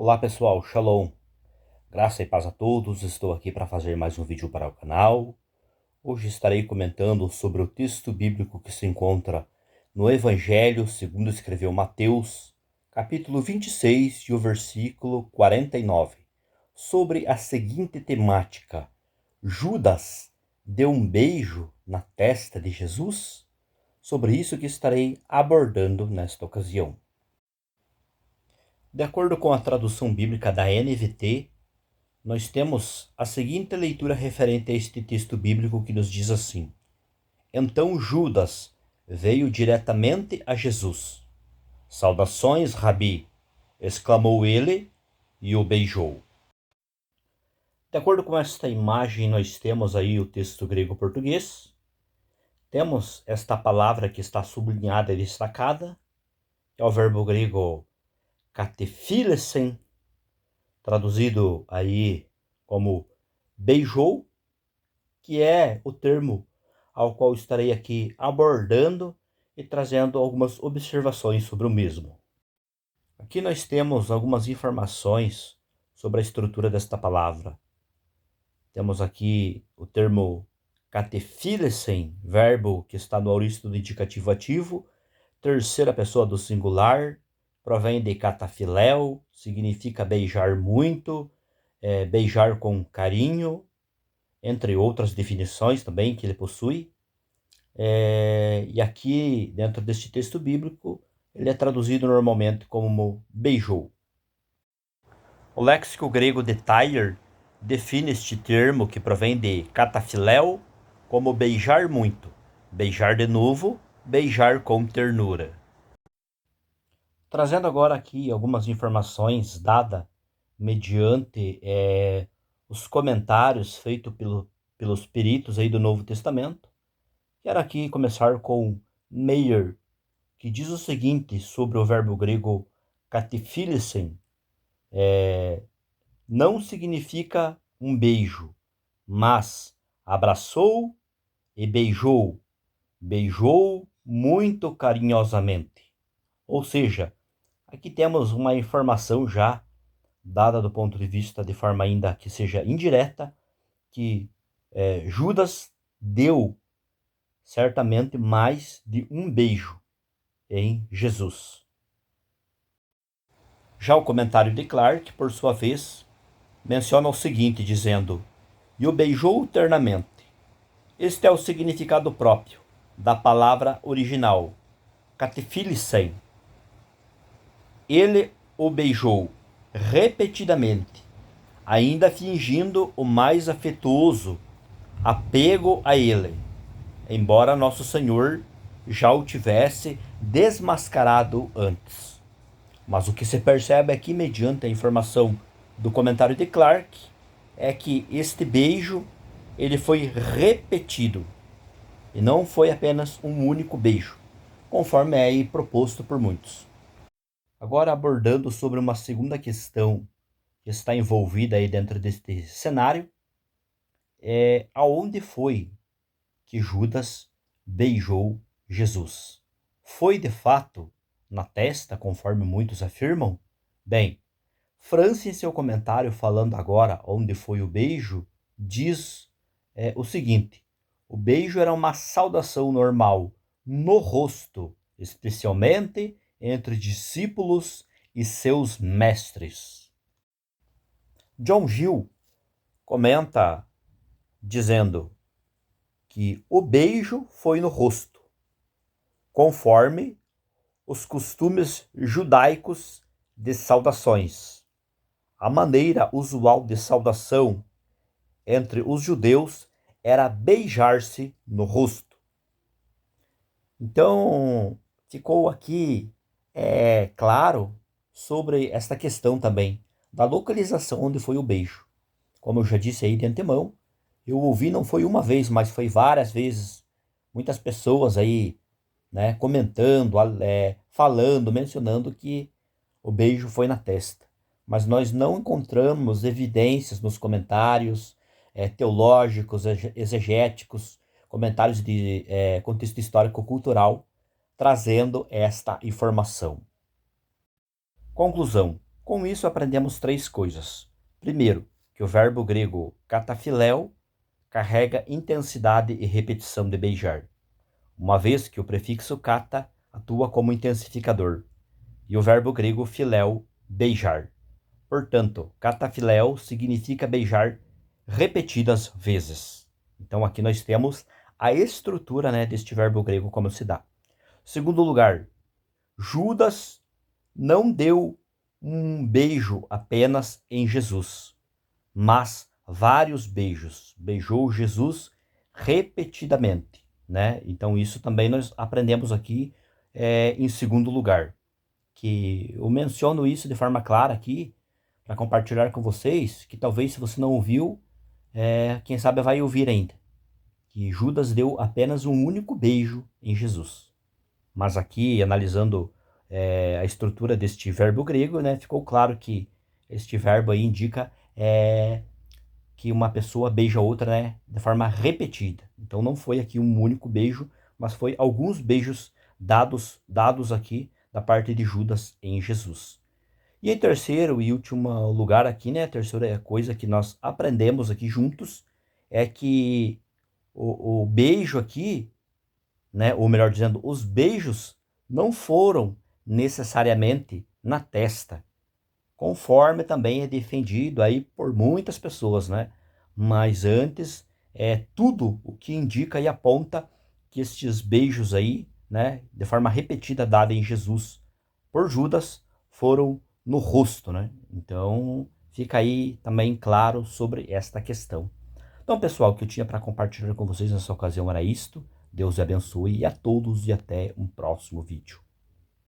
Olá pessoal, Shalom, graça e paz a todos, estou aqui para fazer mais um vídeo para o canal. Hoje estarei comentando sobre o texto bíblico que se encontra no Evangelho segundo escreveu Mateus, capítulo 26 e o versículo 49, sobre a seguinte temática: Judas deu um beijo na testa de Jesus? Sobre isso que estarei abordando nesta ocasião. De acordo com a tradução bíblica da NVT, nós temos a seguinte leitura referente a este texto bíblico que nos diz assim: Então Judas veio diretamente a Jesus. Saudações, Rabi! Exclamou ele e o beijou. De acordo com esta imagem, nós temos aí o texto grego-português. Temos esta palavra que está sublinhada e destacada, que é o verbo grego katefilesen, traduzido aí como beijou, que é o termo ao qual estarei aqui abordando e trazendo algumas observações sobre o mesmo. Aqui nós temos algumas informações sobre a estrutura desta palavra. Temos aqui o termo katefilesen, verbo que está no auristo do indicativo ativo, terceira pessoa do singular, provém de katafiléu, significa beijar muito, beijar com carinho, entre outras definições também que ele possui. E aqui, dentro deste texto bíblico, ele é traduzido normalmente como beijou. O léxico grego de Tyler define este termo, que provém de katafiléu, como beijar muito, beijar de novo, beijar com ternura. Trazendo agora aqui algumas informações dadas mediante os comentários feitos pelos peritos aí do Novo Testamento. Quero aqui começar com Meyer, que diz o seguinte sobre o verbo grego katefilesen: não significa um beijo, mas abraçou e beijou, beijou muito carinhosamente. Ou seja, aqui temos uma informação já dada do ponto de vista de forma ainda que seja indireta, que Judas deu certamente mais de um beijo em Jesus. Já o comentário de Clark, por sua vez, menciona o seguinte, dizendo: e o beijou ternamente. Este é o significado próprio da palavra original, katefilesen. Ele o beijou repetidamente, ainda fingindo o mais afetuoso apego a ele, embora nosso Senhor já o tivesse desmascarado antes. Mas o que se percebe aqui, mediante a informação do comentário de Clark, é que este beijo ele foi repetido e não foi apenas um único beijo, conforme é aí proposto por muitos. Agora abordando sobre uma segunda questão que está envolvida aí dentro deste cenário, aonde foi que Judas beijou Jesus? Foi de fato na testa, conforme muitos afirmam? Bem, França, em seu comentário falando agora onde foi o beijo, diz o seguinte: o beijo era uma saudação normal no rosto, especialmente entre discípulos e seus mestres. John Gill comenta dizendo que o beijo foi no rosto, conforme os costumes judaicos de saudações. A maneira usual de saudação entre os judeus era beijar-se no rosto. Então, ficou aqui claro sobre esta questão também da localização onde foi o beijo. Como eu já disse aí de antemão, eu ouvi não foi uma vez, mas foi várias vezes. Muitas pessoas aí, né, comentando, falando, mencionando que o beijo foi na testa. Mas nós não encontramos evidências nos comentários teológicos, exegéticos, comentários de contexto histórico-cultural, trazendo esta informação. Conclusão: Com isso aprendemos três coisas. Primeiro, que o verbo grego kataphileo carrega intensidade e repetição de beijar, uma vez que o prefixo kata atua como intensificador, e o verbo grego phileo, beijar. Portanto, kataphileo significa beijar repetidas vezes. Então aqui nós temos a estrutura, né, deste verbo grego como se dá. Segundo lugar, Judas não deu um beijo apenas em Jesus, mas vários beijos. Beijou Jesus repetidamente, né? Então isso também nós aprendemos aqui em segundo lugar, que eu menciono isso de forma clara aqui para compartilhar com vocês, que talvez se você não ouviu, quem sabe vai ouvir ainda, que Judas deu apenas um único beijo em Jesus. Mas aqui, analisando a estrutura deste verbo grego, né, ficou claro que este verbo aí indica que uma pessoa beija outra, né, de forma repetida. Então não foi aqui um único beijo, mas foi alguns beijos dados aqui da parte de Judas em Jesus. E em terceiro e último lugar aqui, né, a terceira coisa que nós aprendemos aqui juntos é que o beijo aqui, né, ou melhor dizendo, os beijos não foram necessariamente na testa, conforme também é defendido aí por muitas pessoas, né? Mas antes é tudo o que indica e aponta que estes beijos aí, né, de forma repetida dada em Jesus por Judas, foram no rosto, né? Então fica aí também claro sobre esta questão. Então, pessoal, o que eu tinha para compartilhar com vocês nessa ocasião era isto. Deus abençoe a todos e até um próximo vídeo.